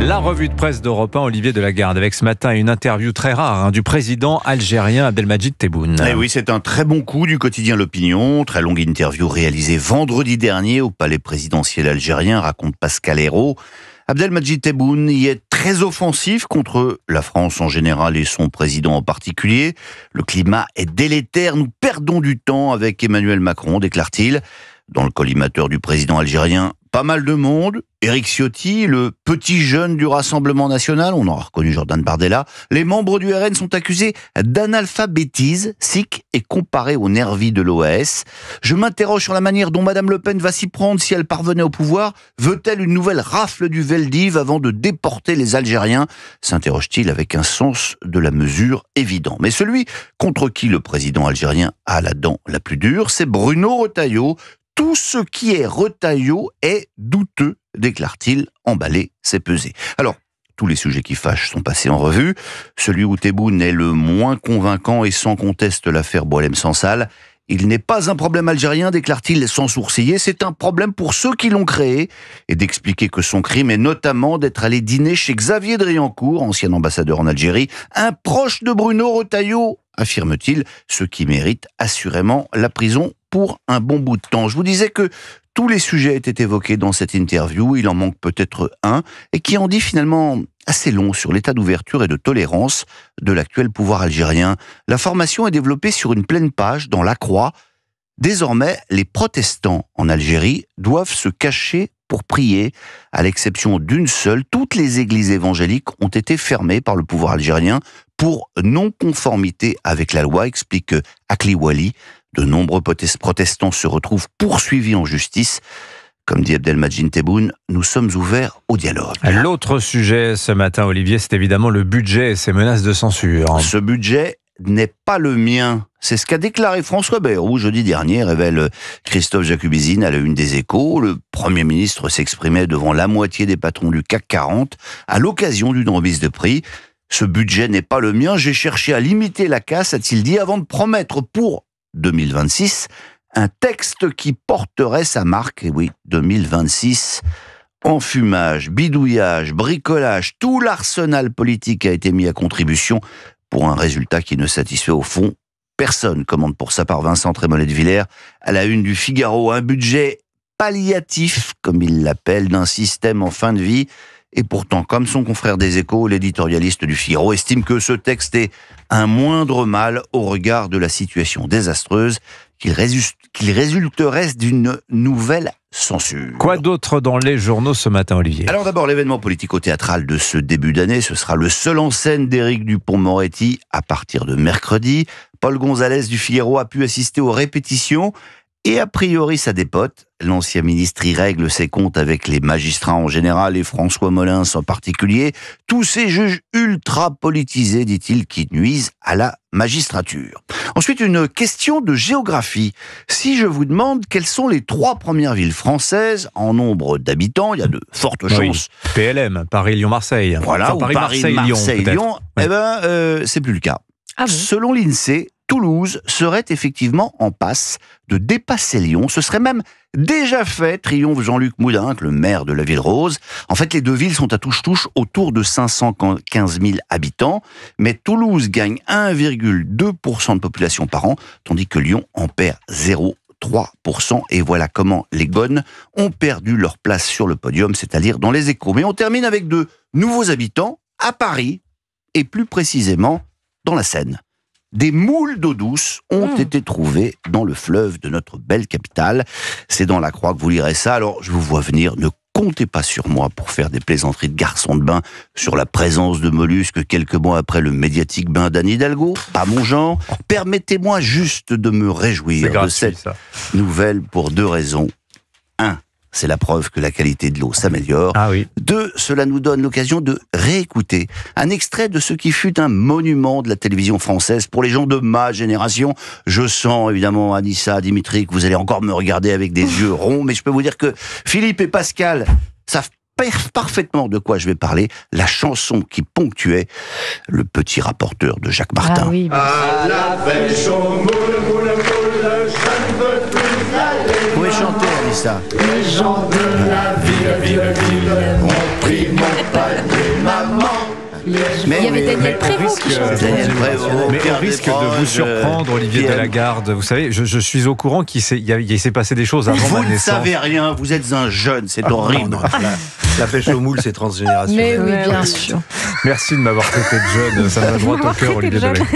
La revue de presse d'Europe 1, Olivier Delagarde, avec ce matin une interview très rare du président algérien Abdelmadjid Tebboune. Eh oui, c'est un très bon coup du quotidien L'Opinion. Très longue interview réalisée vendredi dernier au palais présidentiel algérien, raconte Pascal Hérault. Abdelmadjid Tebboune y est très offensif contre la France en général et son président en particulier. Le climat est délétère, nous perdons du temps avec Emmanuel Macron, déclare-t-il. Dans le collimateur du président algérien, pas mal de monde. Éric Ciotti, le petit jeune du Rassemblement national, on aura reconnu Jordan Bardella. Les membres du RN sont accusés d'analphabétisme, sic et comparés aux nervis de l'OAS. Je m'interroge sur la manière dont Madame Le Pen va s'y prendre si elle parvenait au pouvoir. Veut-elle une nouvelle rafle du Veldiv avant de déporter les Algériens ? S'interroge-t-il avec un sens de la mesure évident. Mais celui contre qui le président algérien a la dent la plus dure, c'est Bruno Retailleau. Tout ce qui est Retailleau est douteux, déclare-t-il, emballé, c'est pesé. Alors, tous les sujets qui fâchent sont passés en revue. Celui où Tebboune est le moins convaincant et sans conteste l'affaire Boualem-Sansal. Il n'est pas un problème algérien, déclare-t-il sans sourciller, c'est un problème pour ceux qui l'ont créé, et d'expliquer que son crime est notamment d'être allé dîner chez Xavier Driancourt, ancien ambassadeur en Algérie, un proche de Bruno Retailleau, affirme-t-il, ce qui mérite assurément la prison pour un bon bout de temps. Je vous disais que tous les sujets étaient évoqués dans cette interview, il en manque peut-être un, et qui en dit finalement assez long sur l'état d'ouverture et de tolérance de l'actuel pouvoir algérien. La formation est développée sur une pleine page dans La Croix. Désormais, les protestants en Algérie doivent se cacher pour prier. À l'exception d'une seule, toutes les églises évangéliques ont été fermées par le pouvoir algérien pour non-conformité avec la loi, explique Akli Wali. De nombreux protestants se retrouvent poursuivis en justice. Comme dit Abdelmadjid Tebboune, nous sommes ouverts au dialogue. L'autre sujet ce matin, Olivier, c'est évidemment le budget et ses menaces de censure. Ce budget n'est pas le mien. C'est ce qu'a déclaré François Bayrou jeudi dernier, révèle Christophe Jacubizine à la une des Échos. Le Premier ministre s'exprimait devant la moitié des patrons du CAC 40 à l'occasion d'une remise de prix. Ce budget n'est pas le mien, j'ai cherché à limiter la casse, a-t-il dit, avant de promettre pour 2026 un texte qui porterait sa marque. Et oui, 2026, enfumage, bidouillage, bricolage, tout l'arsenal politique a été mis à contribution pour un résultat qui ne satisfait au fond personne, commande pour sa part Vincent Trémollet de Villers à la une du Figaro. Un budget palliatif, comme il l'appelle, d'un système en fin de vie. Et pourtant, comme son confrère des Échos, l'éditorialiste du Figaro estime que ce texte est un moindre mal au regard de la situation désastreuse qu'il résulterait d'une nouvelle censure. Quoi d'autre dans les journaux ce matin, Olivier ? Alors d'abord, l'événement politico-théâtral de ce début d'année, ce sera le seul en scène d'Éric Dupond-Moretti à partir de mercredi. Paul Gonzalez du Figaro a pu assister aux répétitions. Et a priori, ça dépote. L'ancien ministre y règle ses comptes avec les magistrats en général et François Molins en particulier. Tous ces juges ultra politisés, dit-il, qui nuisent à la magistrature. Ensuite, une question de géographie. Si je vous demande quelles sont les 3 premières villes françaises en nombre d'habitants, il y a de fortes chances. PLM, Paris, Lyon, Marseille. Voilà, enfin, ou Paris, Marseille, Lyon. Oui. Eh ben, c'est plus le cas. Ah bon ? Selon l'INSEE, Toulouse serait effectivement en passe de dépasser Lyon. Ce serait même déjà fait, triomphe Jean-Luc Moudin, le maire de la Ville Rose. En fait, les deux villes sont à touche-touche autour de 515 000 habitants. Mais Toulouse gagne 1,2% de population par an, tandis que Lyon en perd 0,3%. Et voilà comment les Gones ont perdu leur place sur le podium, c'est-à-dire dans les Échos. Mais on termine avec de nouveaux habitants à Paris, et plus précisément dans la Seine. Des moules d'eau douce ont été trouvés dans le fleuve de notre belle capitale. C'est dans La Croix que vous lirez ça. Alors, je vous vois venir, ne comptez pas sur moi pour faire des plaisanteries de garçon de bain sur la présence de mollusques quelques mois après le médiatique bain d'Anne Hidalgo. Pas mon genre. Permettez-moi juste de me réjouir de cette nouvelle pour 2 raisons. 1. C'est la preuve que la qualité de l'eau s'améliore. Ah oui. 2, cela nous donne l'occasion de réécouter un extrait de ce qui fut un monument de la télévision française pour les gens de ma génération. Je sens évidemment, Anissa, Dimitri, que vous allez encore me regarder avec des yeux ronds, mais je peux vous dire que Philippe et Pascal savent parfaitement de quoi je vais parler. La chanson qui ponctuait le petit rapporteur de Jacques Martin. Ah oui, À la pêche au moule, moule, moule, je ne veux plus aller. Vous pouvez chanter, Anissa. les gens de la Ville, ville, ville, ont pris mon panier. Il y avait Daniel Prévost qui chantait. Mais au risque de vous surprendre, Olivier Delagarde, vous savez, je suis au courant qu'il s'est passé des choses avant ma Vous ne naissance. savez rien, vous êtes un jeune, c'est horrible. Non, la pêche au moule, c'est transgénérationnel. Mais oui, bien sûr. Merci de m'avoir traité de jeune, ça me va droit au cœur, Olivier Delagarde.